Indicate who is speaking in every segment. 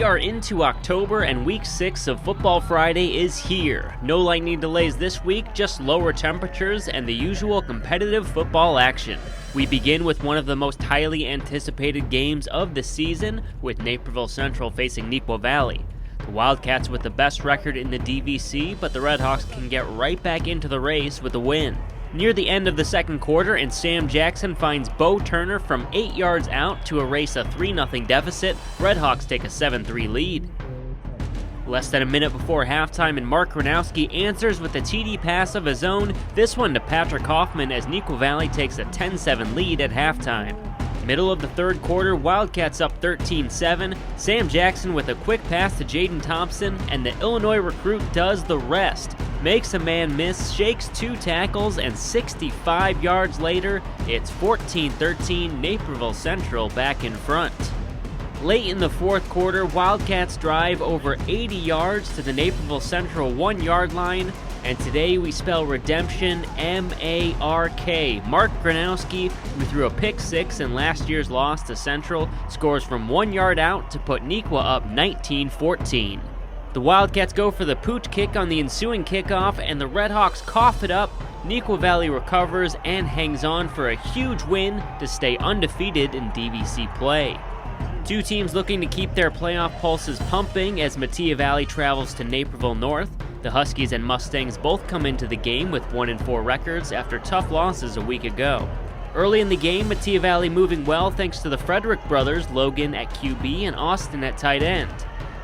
Speaker 1: are into October and week 6 of Football Friday is here. No lightning delays this week, just lower temperatures and the usual competitive football action. We begin with one of the most highly anticipated games of the season, with Naperville Central facing Neuqua Valley. The Wildcats with the best record in the DVC, but the Redhawks can get right back into the race with a win. Near the end of the second quarter, and Sam Jackson finds Bo Turner from 8 yards out to erase a 3-0 deficit. Redhawks take a 7-3 lead. Less than a minute before halftime, and Mark Gronowski answers with a TD pass of his own, this one to Patrick Hoffman as Neuqua Valley takes a 10-7 lead at halftime. Middle of the third quarter, Wildcats up 13-7. Sam Jackson with a quick pass to Jaden Thompson, and the Illinois recruit does the rest. Makes a man miss, shakes 2 tackles, and 65 yards later, it's 14-13, Naperville Central back in front. Late in the fourth quarter, Wildcats drive over 80 yards to the Naperville Central 1-yard line, and today we spell redemption M-A-R-K. Mark Gronowski, who threw a pick 6 in last year's loss to Central, scores from 1 yard out to put Neuqua up 19-14. The Wildcats go for the pooch kick on the ensuing kickoff, and the Redhawks cough it up. Neuqua Valley recovers and hangs on for a huge win to stay undefeated in DVC play. Two teams looking to keep their playoff pulses pumping as Metea Valley travels to Naperville North. The Huskies and Mustangs both come into the game with 1-4 records after tough losses a week ago. Early in the game, Metea Valley moving well thanks to the Frederick brothers, Logan at QB and Austin at tight end.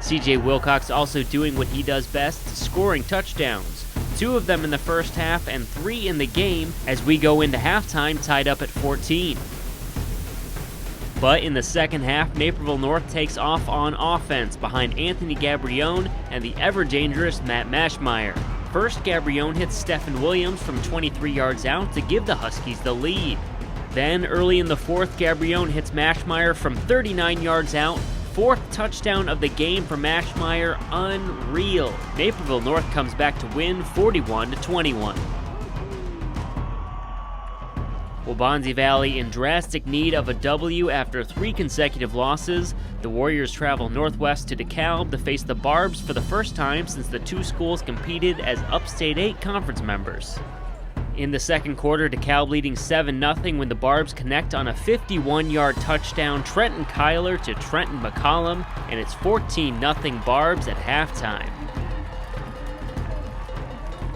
Speaker 1: CJ Wilcox also doing what he does best, scoring touchdowns. 2 of them in the first half and 3 in the game as we go into halftime tied up at 14. But in the second half, Naperville North takes off on offense behind Anthony Gabrione and the ever-dangerous Matt Mashmeyer. First, Gabrione hits Stephen Williams from 23 yards out to give the Huskies the lead. Then, early in the fourth, Gabrione hits Mashmeyer from 39 yards out. 4th touchdown of the game for Mashmeyer, unreal. Naperville North comes back to win 41-21. Waubonsie Valley in drastic need of a W after 3 consecutive losses. The Warriors travel northwest to DeKalb to face the Barbs for the first time since the 2 schools competed as Upstate 8 conference members. In the second quarter, DeKalb leading 7-0 when the Barbs connect on a 51-yard touchdown, Trenton Kyler to Trenton McCollum, and it's 14-0 Barbs at halftime.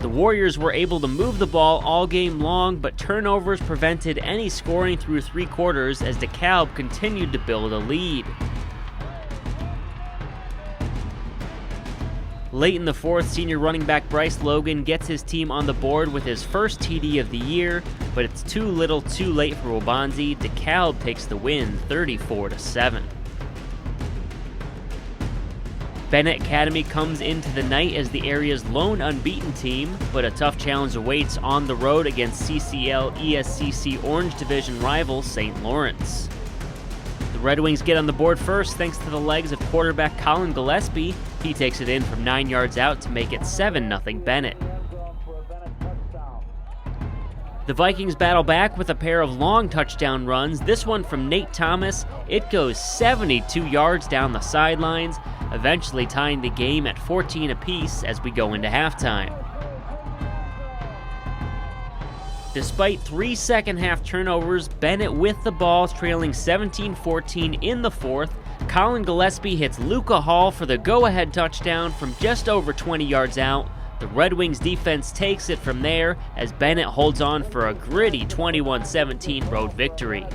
Speaker 1: The Warriors were able to move the ball all game long, but turnovers prevented any scoring through 3 quarters as DeKalb continued to build a lead. Late in the fourth, senior running back Bryce Logan gets his team on the board with his first TD of the year, but it's too little too late for Waubonsie. DeKalb takes the win 34-7. Bennett Academy comes into the night as the area's lone unbeaten team, but a tough challenge awaits on the road against CCL ESCC Orange Division rival St. Lawrence. The Red Wings get on the board first thanks to the legs of quarterback Colin Gillespie. He takes it in from 9 yards out to make it 7-0 Bennett. The Vikings battle back with a pair of long touchdown runs, this one from Nate Thomas. It goes 72 yards down the sidelines, eventually tying the game at 14 apiece as we go into halftime. Despite 3 second-half turnovers, Bennett with the ball, trailing 17-14 in the fourth. Colin Gillespie hits Luca Hall for the go-ahead touchdown from just over 20 yards out. The Red Wings defense takes it from there as Bennett holds on for a gritty 21-17 road victory.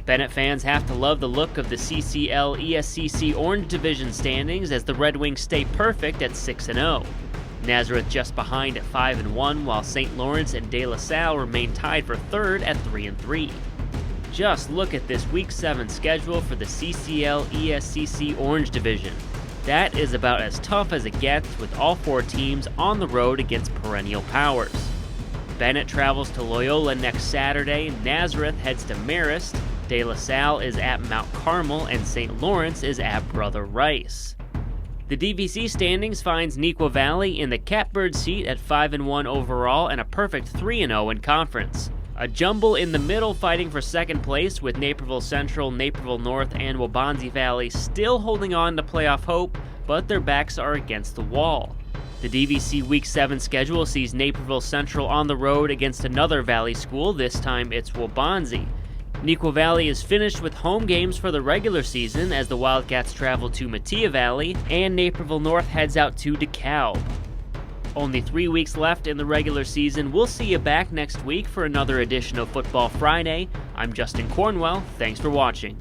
Speaker 1: Bennett fans have to love the look of the CCL ESCC Orange Division standings as the Red Wings stay perfect at 6-0. Nazareth just behind at 5-1, while St. Lawrence and De La Salle remain tied for third at 3-3. Just look at this Week 7 schedule for the CCL ESCC Orange Division. That is about as tough as it gets, with all 4 teams on the road against perennial powers. Bennett travels to Loyola next Saturday, Nazareth heads to Marist, De La Salle is at Mount Carmel, and St. Lawrence is at Brother Rice. The DVC standings finds Neuqua Valley in the catbird seat at 5-1 overall and a perfect 3-0 in conference. A jumble in the middle fighting for second place with Naperville Central, Naperville North, and Waubonsie Valley still holding on to playoff hope, but their backs are against the wall. The DVC Week 7 schedule sees Naperville Central on the road against another Valley school, this time it's Waubonsie. Neuqua Valley is finished with home games for the regular season as the Wildcats travel to Mattia Valley, and Naperville North heads out to DeKalb. Only 3 weeks left in the regular season. We'll see you back next week for another edition of Football Friday. I'm Justin Cornwell. Thanks for watching.